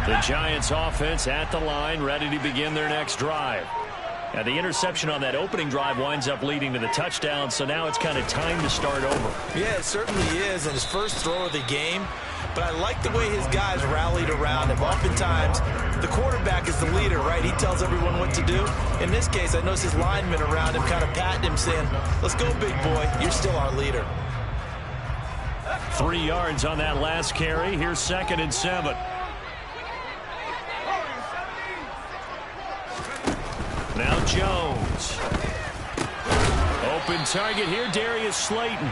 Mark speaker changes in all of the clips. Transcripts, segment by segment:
Speaker 1: The Giants offense at the line, ready to begin their next drive. Now, the interception on that opening drive winds up leading to the touchdown, so now it's kind of time to start over.
Speaker 2: Yeah, it certainly is, and his first throw of the game. But I like the way his guys rallied around him. Oftentimes, the quarterback is the leader, right? He tells everyone what to do. In this case, I noticed his linemen around him kind of patting him, saying, let's go, big boy. You're still our leader.
Speaker 1: 3 yards on that last carry. Here's 2nd and 7. Now Jones. Open target here, Darius Slayton.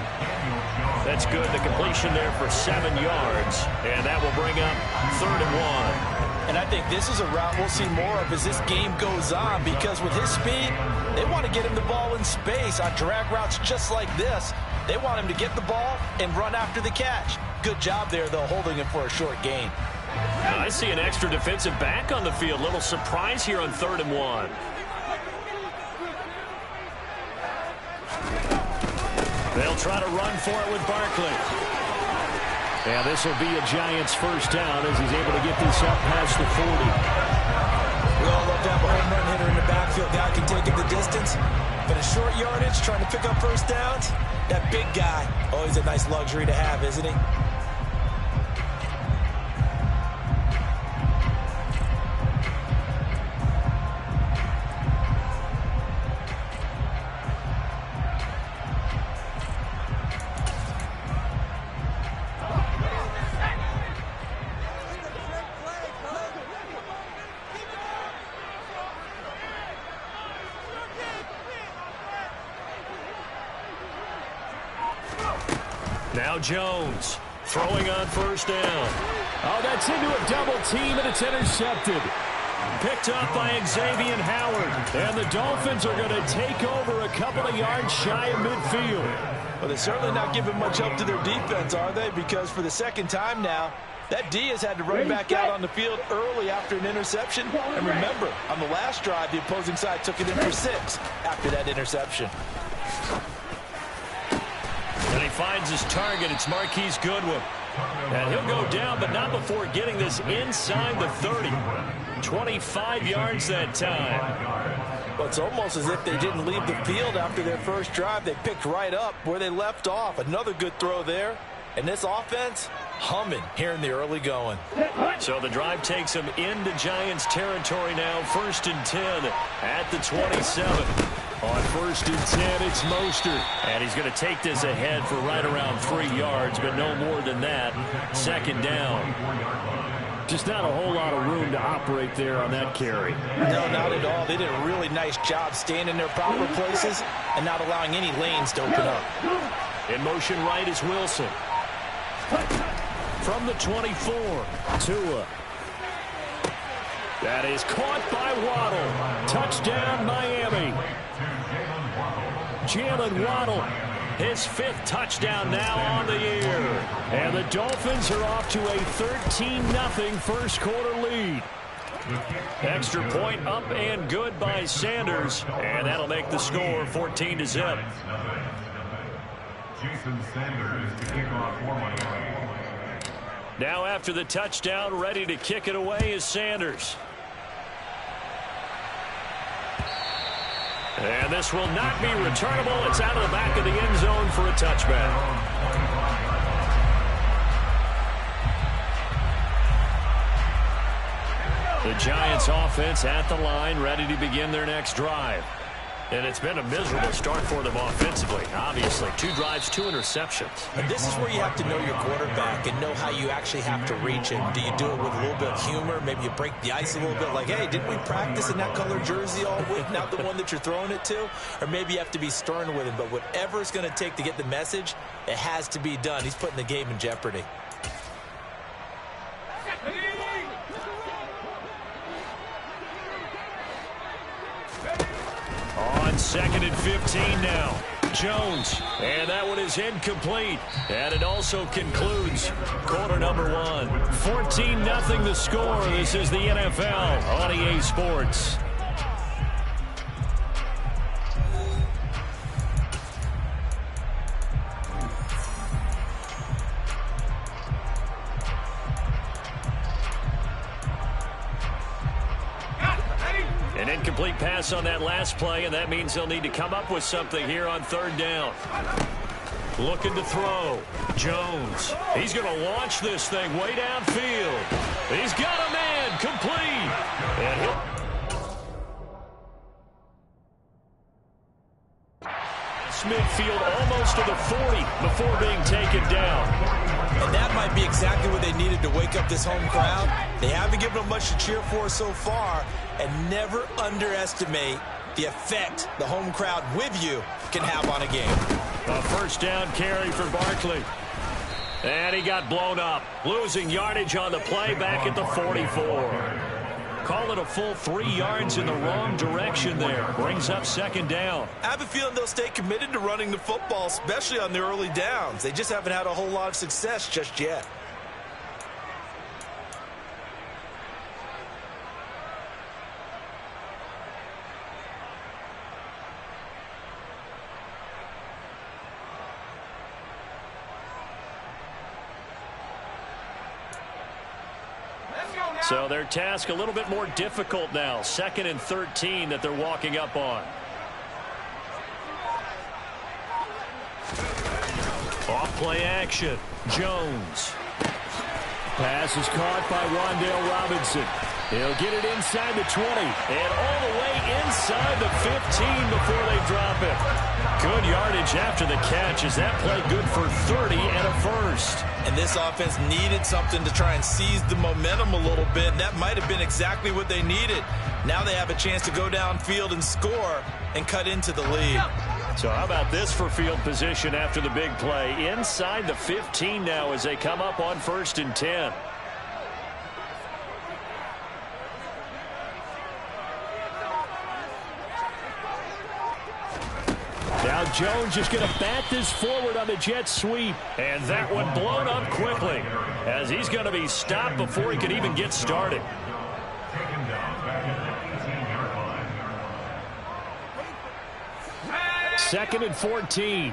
Speaker 1: That's good. The completion there for 7 yards. And that will bring up 3rd and 1.
Speaker 2: And I think this is a route we'll see more of as this game goes on, because with his speed, they want to get him the ball in space on drag routes just like this. They want him to get the ball and run after the catch. Good job there, though, holding him for a short gain.
Speaker 1: I see an extra defensive back on the field. Little surprise here on 3rd and 1. They'll try to run for it with Barkley. Yeah, this will be a Giants first down as he's able to get this up past the 40.
Speaker 2: We all love to have a home run hitter in the backfield. Guy can take it the distance. But at short yardage, trying to pick up first downs, that big guy, always a nice luxury to have, isn't he?
Speaker 1: Now Jones throwing on first down. Oh, that's into a double team, and it's intercepted. Picked up by Xavier Howard. And the Dolphins are going to take over a couple of yards shy of midfield.
Speaker 2: Well, they're certainly not giving much help to their defense, are they? Because for the second time now, that D has had to run back out on the field early after an interception. And remember, on the last drive, the opposing side took it in for 6 after that interception.
Speaker 1: And he finds his target. It's Marquise Goodwin. And he'll go down, but not before getting this inside the 30. 25 yards that time.
Speaker 2: Well, it's almost as if they didn't leave the field after their first drive. They picked right up where they left off. Another good throw there. And this offense, humming here in the early going.
Speaker 1: So the drive takes them into Giants territory now. 1st and 10 at the 27. On 1st and 10, it's Mostert. And he's going to take this ahead for right around 3 yards, but no more than that. 2nd down. Just not a whole lot of room to operate there on that carry.
Speaker 2: No, not at all. They did a really nice job staying in their proper places and not allowing any lanes to open up.
Speaker 1: In motion right is Wilson. From the 24, Tua. That is caught by Waddle. Touchdown, Miami. Jalen Waddle, his 5th touchdown now on the year. And the Dolphins are off to a 13-0 first quarter lead. Extra point up and good by Sanders. And that'll make the score 14-0.
Speaker 3: Jason Sanders to kick off for
Speaker 1: Now after the touchdown, ready to kick it away is Sanders. And this will not be returnable. It's out of the back of the end zone for a touchback. The Giants offense at the line, ready to begin their next drive. And it's been a miserable start for them offensively. Obviously, 2 drives, 2 interceptions.
Speaker 2: And this is where you have to know your quarterback and know how you actually have to reach him. Do you do it with a little bit of humor? Maybe you break the ice a little bit like, hey, didn't we practice in that color jersey all week? Not the one that you're throwing it to? Or maybe you have to be stern with him. But whatever it's going to take to get the message, it has to be done. He's putting the game in jeopardy.
Speaker 1: On 2nd and 15 now. Jones. And that one is incomplete. And it also concludes quarter number 1. 14-0 the score. This is the NFL on EA Sports. Incomplete pass on that last play, and that means they'll need to come up with something here on third down. Looking to throw. Jones. He's going to launch this thing way downfield. He's got a man. Complete. And he'll... midfield almost to the 40 before being taken down.
Speaker 2: And that might be exactly what they needed to wake up this home crowd. They haven't given them much to cheer for so far, and never underestimate the effect the home crowd with you can have on a game.
Speaker 1: A first down carry for Barkley. And he got blown up, losing yardage on the play back at the 44. Call it a full 3 yards in the wrong direction there. Brings up second down.
Speaker 2: I have a feeling they'll stay committed to running the football, especially on the early downs. They just haven't had a whole lot of success just yet.
Speaker 1: So their task a little bit more difficult now. 2nd and 13 that they're walking up on. Off play action. Jones. Pass is caught by Wan'Dale Robinson. He'll get it inside the 20 and all the way inside the 15 before they drop it. Good yardage after the catch. Is that play good for 30 and a first?
Speaker 2: And this offense needed something to try and seize the momentum a little bit. And that might have been exactly what they needed. Now they have a chance to go downfield and score and cut into the lead.
Speaker 1: So how about this for field position after the big play? Inside the 15 now as they come up on 1st and 10. Now Jones is going to bat this forward on the jet sweep. And that one blown up quickly as he's going to be stopped before he can even get started. Second and 14.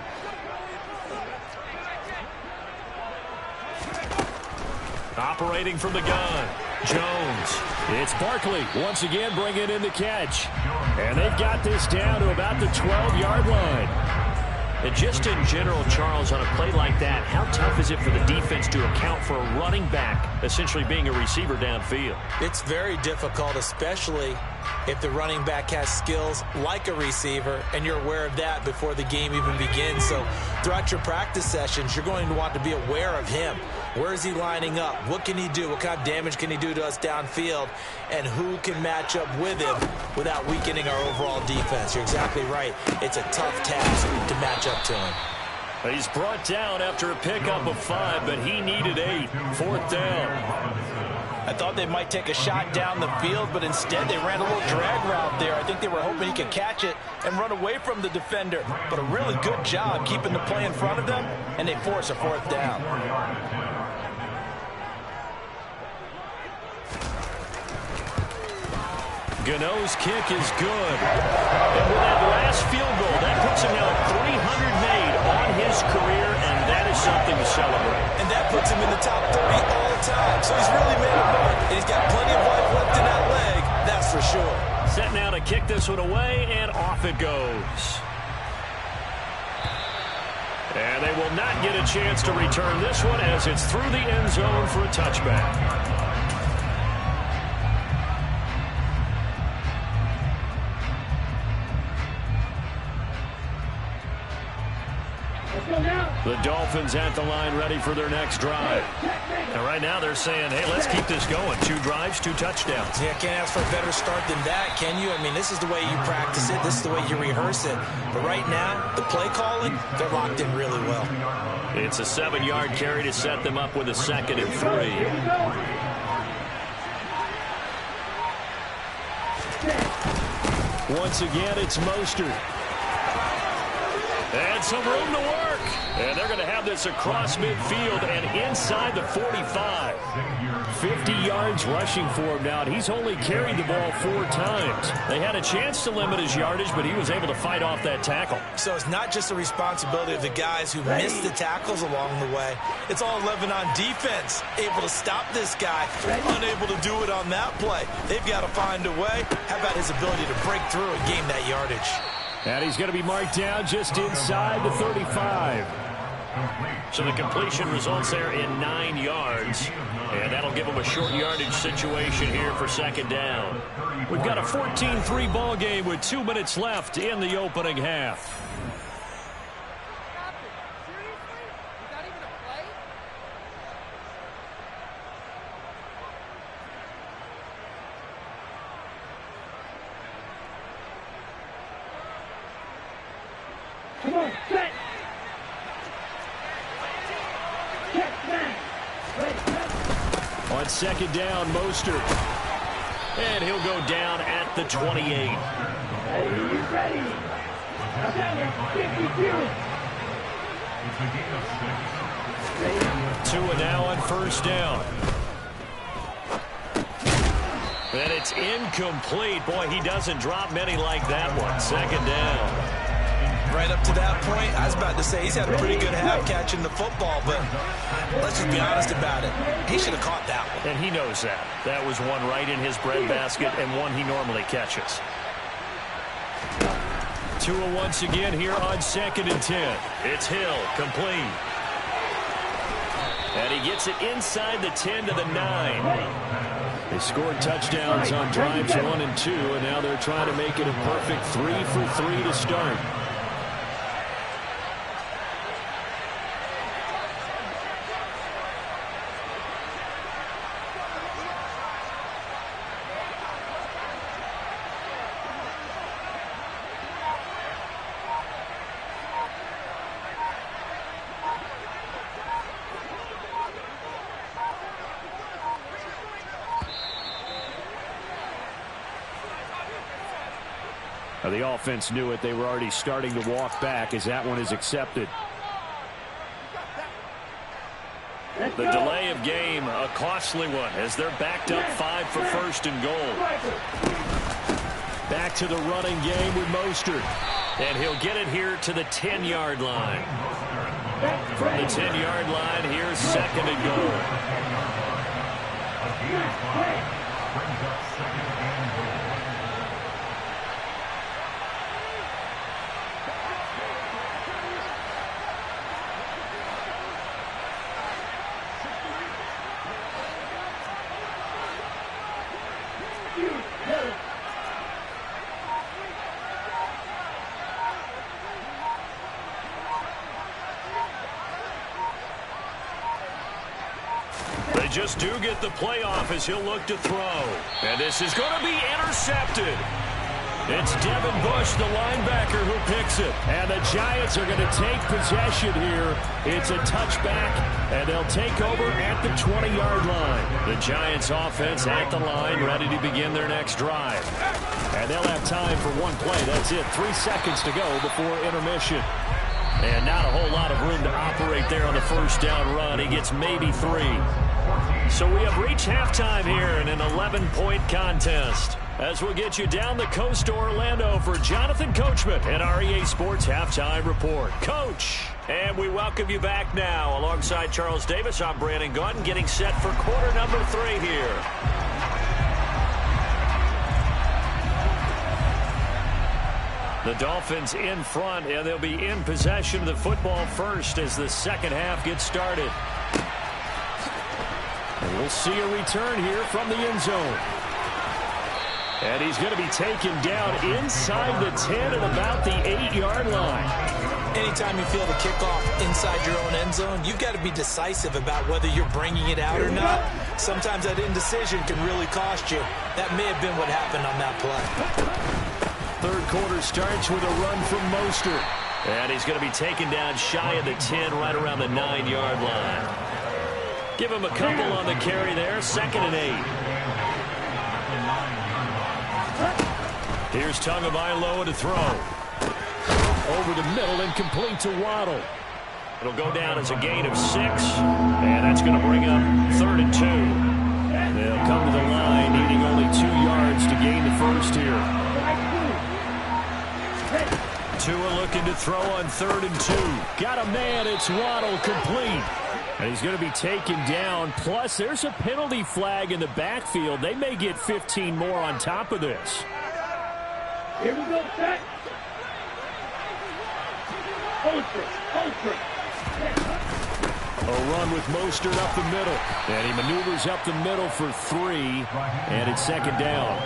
Speaker 1: Operating from the gun. Jones. It's Barkley once again bringing in the catch. And they've got this down to about the 12-yard line. And just in general, Charles, on a play like that, how tough is it for the defense to account for a running back essentially being a receiver downfield?
Speaker 2: It's very difficult, especially if the running back has skills like a receiver, and you're aware of that before the game even begins. So throughout your practice sessions, you're going to want to be aware of him. Where is he lining up? What can he do? What kind of damage can he do to us downfield? And who can match up with him without weakening our overall defense? You're exactly right. It's a tough task to match up to him.
Speaker 1: He's brought down after a pickup of 5, but he needed 8. 4th down.
Speaker 2: I thought they might take a shot down the field, but instead they ran a little drag route there. I think they were hoping he could catch it and run away from the defender. But a really good job keeping the play in front of them, and they force a 4th down.
Speaker 1: Gano's kick is good. And with that last field goal, that puts him now at 300 made on his career, and that is something to celebrate.
Speaker 2: And that puts him in the top 30 all time. So he's really made a mark, and he's got plenty of life left in that leg, that's for sure.
Speaker 1: Set now to kick this one away, and off it goes. And they will not get a chance to return this one as it's through the end zone for a touchback. The Dolphins at the line ready for their next drive. And right now they're saying, hey, let's keep this going. 2 drives, 2 touchdowns.
Speaker 2: Yeah, can't ask for a better start than that, can you? I mean, this is the way you practice it. This is the way you rehearse it. But right now, the play calling, they're locked in really well.
Speaker 1: It's a 7-yard carry to set them up with a 2nd and 3. Once again, it's Mostert. And some room to work. And they're going to have have this across midfield and inside the 45. 50 yards rushing for him now, and he's only carried the ball 4 times. They had a chance to limit his yardage, but he was able to fight off that tackle.
Speaker 2: So it's not just the responsibility of the guys who missed the tackles along the way. It's all 11 on defense, able to stop this guy, unable to do it on that play. They've got to find a way. How about his ability to break through and gain that yardage?
Speaker 1: And he's going to be marked down just inside the 35. So the completion results there in 9 yards. And that'll give them a short yardage situation here for second down. We've got a 14-3 ball game with 2 minutes left in the opening half.
Speaker 4: Come on, set!
Speaker 1: On second down, Mostert. And he'll go down at the 28.
Speaker 4: Ready.
Speaker 1: 2 and now on first down. And it's incomplete. Boy, he doesn't drop many like that one. Second down.
Speaker 2: Right up to that point, I was about to say he's had a pretty good half catching the football, but let's just be honest about it. He should have caught that one.
Speaker 1: And he knows that. That was one right in his breadbasket and one he normally catches. Tua once again here on 2nd and 10. It's Hill, complete. And he gets it inside the 10 to the 9. They scored touchdowns on drives 1 and 2, and now they're trying to make it a perfect 3 for 3 to start. The offense knew it. They were already starting to walk back as that one is accepted. The delay of game, a costly one as they're backed up 5 for first and goal. Back to the running game with Mostert. And he'll get it here to the 10-yard line. From the 10-yard line, here's second and goal. Just do get the playoff as he'll look to throw. And this is going to be intercepted. It's Devin Bush, the linebacker, who picks it. And the Giants are going to take possession here. It's a touchback, and they'll take over at the 20-yard line. The Giants offense at the line, ready to begin their next drive. And they'll have time for one play. That's it. 3 seconds to go before intermission. And not a whole lot of room to operate there on the first down run. He gets maybe 3. So we have reached halftime here in an 11-point contest. As we'll get you down the coast to Orlando for Jonathan Coachman and our EA Sports Halftime Report. Coach, and we welcome you back now. Alongside Charles Davis, I'm Brandon Gaudin, getting set for quarter number 3 here. The Dolphins in front, and they'll be in possession of the football first as the second half gets started. And we'll see a return here from the end zone. And he's going to be taken down inside the 10 at about the 8-yard line.
Speaker 2: Anytime you feel the kickoff inside your own end zone, you've got to be decisive about whether you're bringing it out or not. Sometimes that indecision can really cost you. That may have been what happened on that play.
Speaker 1: Third quarter starts with a run from Mostert. And he's going to be taken down shy of the 10, right around the 9-yard line. Give him a couple on the carry there. 2nd and 8. Here's Tagovailoa to throw. Over the middle and complete to Waddle. It'll go down as a gain of 6, and that's going to bring up 3rd and 2. They'll come to the line, needing only 2 yards to gain the first here. Tua looking to throw on 3rd and 2. Got a man, it's Waddle, complete. And he's going to be taken down. Plus, there's a penalty flag in the backfield. They may get 15 more on top of this.
Speaker 4: Here we go, set. Ultra.
Speaker 1: A run with Mostert up the middle. And he maneuvers up the middle for 3. And it's 2nd down.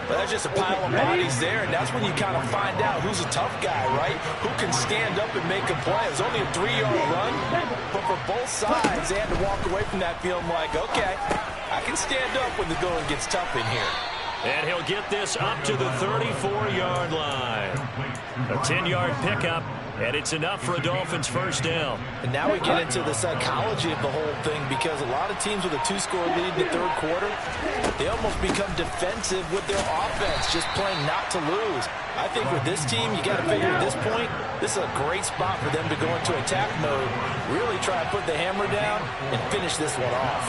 Speaker 2: But that's just a pile of bodies there, and that's when you kind of find out who's a tough guy, right? Who can stand up and make a play. It was only a 3-yard run, but for both sides, they had to walk away from that feeling like, okay, I can stand up when the going gets tough in here.
Speaker 1: And he'll get this up to the 34-yard line. A 10-yard pickup, and it's enough for a Dolphins first down.
Speaker 2: And now we get into the psychology of the whole thing, because a lot of teams with a 2-score lead in the 3rd quarter, they almost become defensive with their offense, just playing not to lose. I think with this team, you got to figure at this point, this is a great spot for them to go into attack mode, really try to put the hammer down and finish this one off.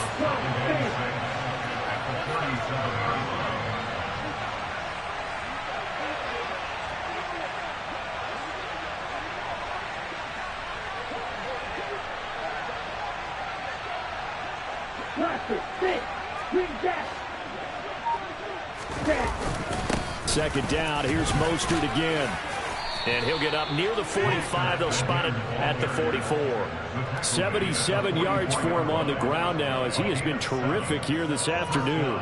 Speaker 1: Second down, here's Mostert again. And he'll get up near the 45. They'll spot it at the 44. 77 yards for him on the ground now, as he has been terrific here this afternoon.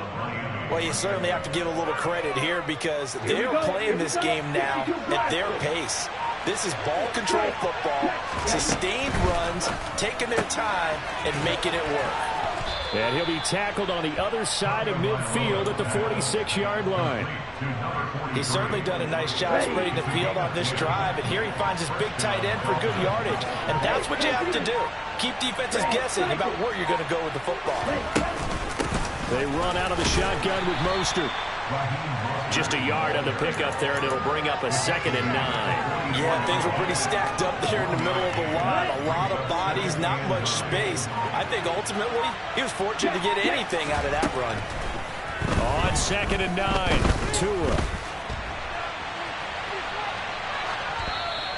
Speaker 2: Well, you certainly have to give a little credit here, because they're playing this game now at their pace. This is ball control football, sustained runs, taking their time, and making it work.
Speaker 1: And he'll be tackled on the other side of midfield at the 46-yard line.
Speaker 2: He's certainly done a nice job spreading the field on this drive, and here he finds his big tight end for good yardage. And that's what you have to do. Keep defenses guessing about where you're going to go with the football.
Speaker 1: They run out of the shotgun with Mostert. Just a yard on the pickup there, and it'll bring up a 2nd and 9.
Speaker 2: Yeah, things were pretty stacked up there in the middle of the line. A lot of bodies, not much space. I think ultimately he was fortunate to get anything out of that run.
Speaker 1: On 2nd and 9, Tua.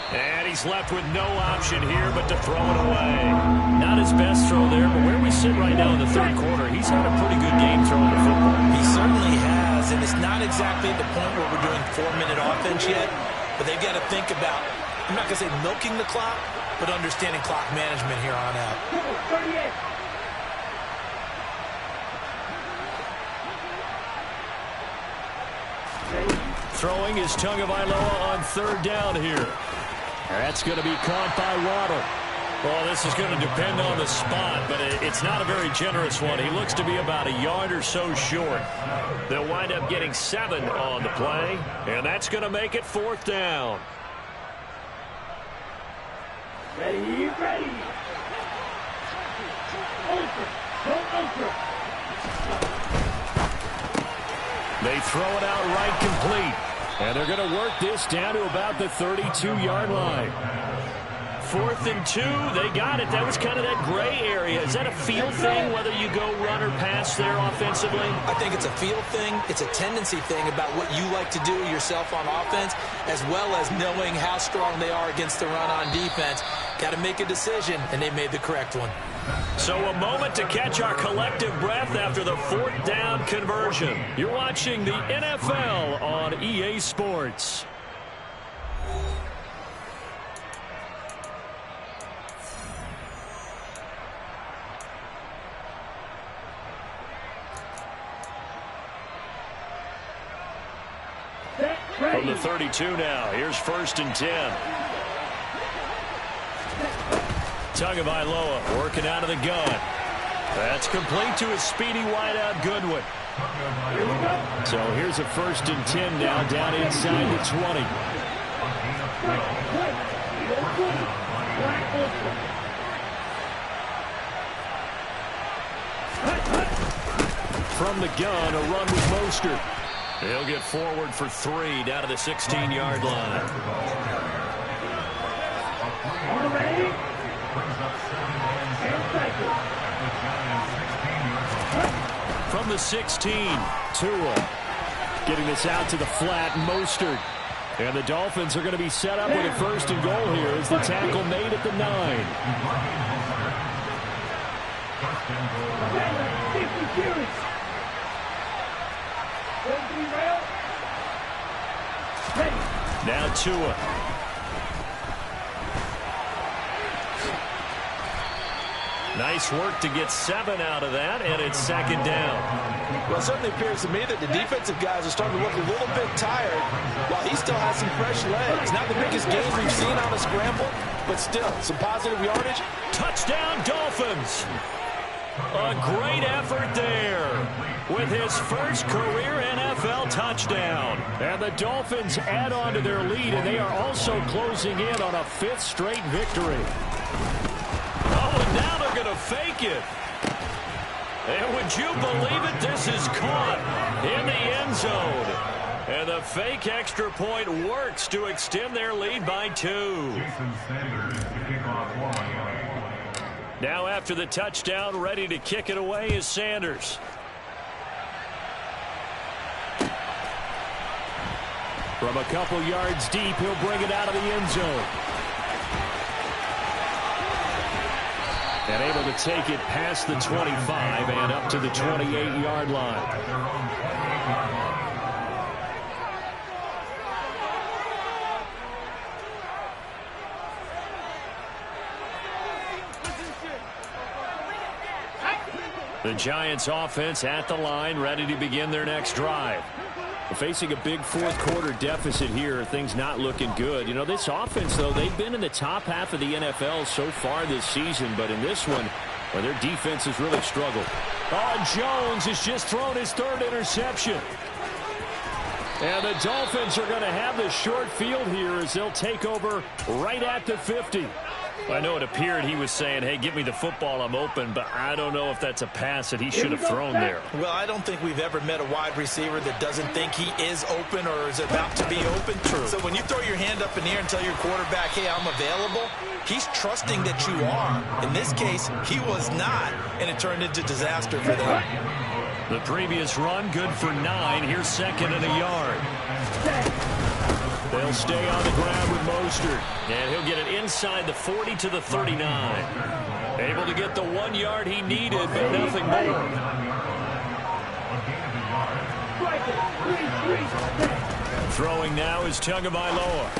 Speaker 1: And he's left with no option here but to throw it away. Not his best throw there, but where we sit right now in the 3rd quarter, he's had a pretty good game throwing the football.
Speaker 2: He certainly has, and it's not exactly at the point where we're doing 4-minute offense yet, but they've got to think about, I'm not going to say milking the clock, but understanding clock management here on out.
Speaker 1: Throwing is Tagovailoa on 3rd down here. That's going to be caught by Waddle. Well, this is going to depend on the spot, but it's not a very generous one. He looks to be about a yard or so short. They'll wind up getting 7 on the play, and that's going to make it 4th down.
Speaker 4: Ready. Ultra.
Speaker 1: They throw it out right complete. And they're going to work this down to about the 32-yard line. 4th and 2, they got it. That was kind of that gray area. Is that a feel thing, whether you go run or pass there offensively?
Speaker 2: I think it's a feel thing. It's a tendency thing about what you like to do yourself on offense, as well as knowing how strong they are against the run on defense. Got to make a decision, and they made the correct one.
Speaker 1: So a moment to catch our collective breath after the 4th down conversion. You're watching the NFL on EA Sports. From the 32 now, here's 1st and 10. Tagovailoa working out of the gun. That's complete to his speedy wideout Goodwin. So here's a 1st and 10 now, down inside the 20. From the gun, a run with Mostert. He'll get forward for 3 down to the 16-yard line. From the 16, Tua getting this out to the flat. Mostert. And the Dolphins are going to be set up with a 1st and goal here as the tackle made at the 9. Now Tua. Nice work to get 7 out of that, and it's 2nd down.
Speaker 2: Well, it certainly appears to me that the defensive guys are starting to look a little bit tired while he still has some fresh legs. Not the biggest gains we've seen on a scramble, but still, some positive yardage.
Speaker 1: Touchdown, Dolphins! A great effort there with his first career NFL touchdown. And the Dolphins add on to their lead, and they are also closing in on a 5th straight victory. Oh, and now they're going to fake it. And would you believe it? This is caught in the end zone. And the fake extra point works to extend their lead by 2.
Speaker 3: Jason Sanders to kick off for Miami.
Speaker 1: Now after the touchdown, ready to kick it away is Sanders. From a couple yards deep, he'll bring it out of the end zone. And able to take it past the 25 and up to the 28-yard line. The Giants offense at the line, ready to begin their next drive. Facing a big 4th quarter deficit here, things not looking good. You know, this offense, though, they've been in the top half of the NFL so far this season, but in this one, well, their defense has really struggled. Oh, Jones has just thrown his 3rd interception. And the Dolphins are going to have the short field here as they'll take over right at the 50. I know it appeared he was saying, hey, give me the football, I'm open, but I don't know if that's a pass that he should have thrown there.
Speaker 2: Well, I don't think we've ever met a wide receiver that doesn't think he is open or is about to be open.
Speaker 1: True.
Speaker 2: So when you throw your hand up in the air and tell your quarterback, hey, I'm available, he's trusting that you are. In this case, he was not, and it turned into disaster for them.
Speaker 1: The previous run, good for 9. Here's 2nd and a yard. They'll stay on the ground with Mostert, and he'll get it inside the 40 to the 39. Able to get the 1 yard he needed, but nothing more. Throwing now is Tagovailoa.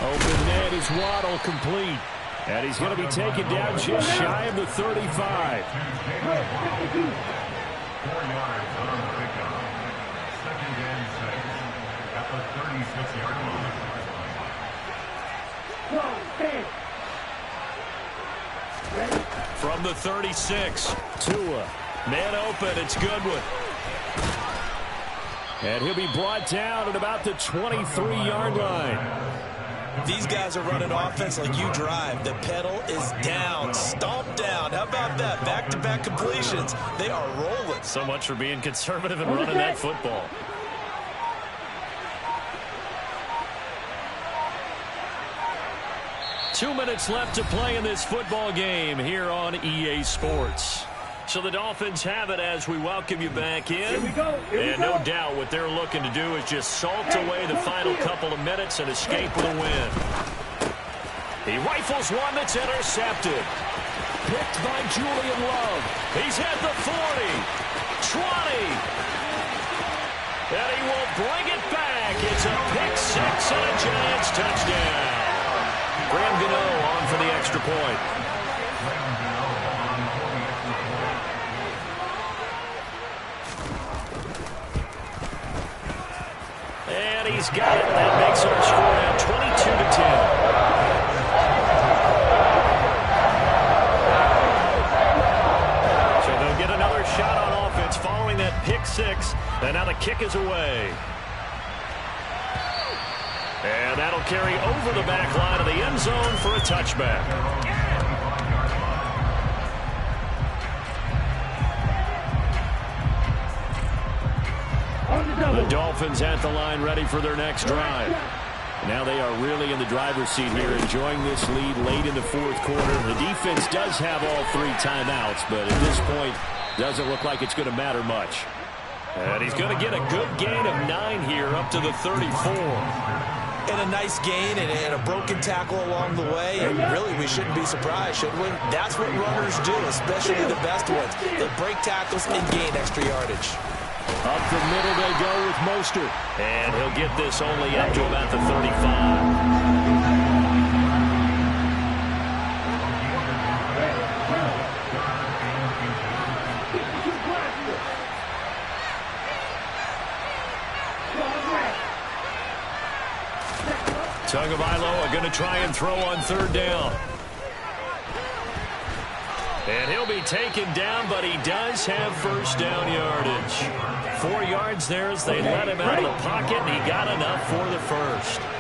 Speaker 1: Open net is Waddle, complete. And he's going to be taken down just shy of the 35.
Speaker 3: 4 yards on the pickup. 2nd and 6 at the 36-yard line.
Speaker 1: From the 36, Tua. Man open, it's Goodwin. And he'll be brought down at about the 23-yard line.
Speaker 2: These guys are running offense like you drive. The pedal is down, stomped down. How about that? Back-to-back completions. They are rolling.
Speaker 1: So much for being conservative and running that football. Two minutes left to play in this football game here on EA Sports. So the Dolphins have it as we welcome you back in. And no doubt what they're looking to do is just salt away the final couple of minutes and escape with a win. He rifles one that's intercepted. Picked by Julian Love. He's at the 40, 20. And he will bring it back. It's a pick 6 and a Giants touchdown. Graham Gano on for the extra point. And he's got it. That makes our score now 22-10. So they'll get another shot on offense following that pick 6. And now the kick is away. And that'll carry over the back line of the end zone for a touchback. The Dolphins at the line ready for their next drive. Now they are really in the driver's seat here, enjoying this lead late in the fourth quarter. The defense does have all 3 timeouts, but at this point, doesn't look like it's going to matter much. And he's going to get a good gain of 9 here, up to the 34.
Speaker 2: And a nice gain and a broken tackle along the way. And really, we shouldn't be surprised, should we? That's what runners do, especially the best ones. They break tackles and gain extra yardage.
Speaker 1: Up the middle they go with Mostert. And he'll get this only up to about the 35. Tagovailoa going to try and throw on 3rd down. And he'll be taken down, but he does have 1st down yardage. 4 yards there as they let him out of the pocket, and he got enough for the 1st.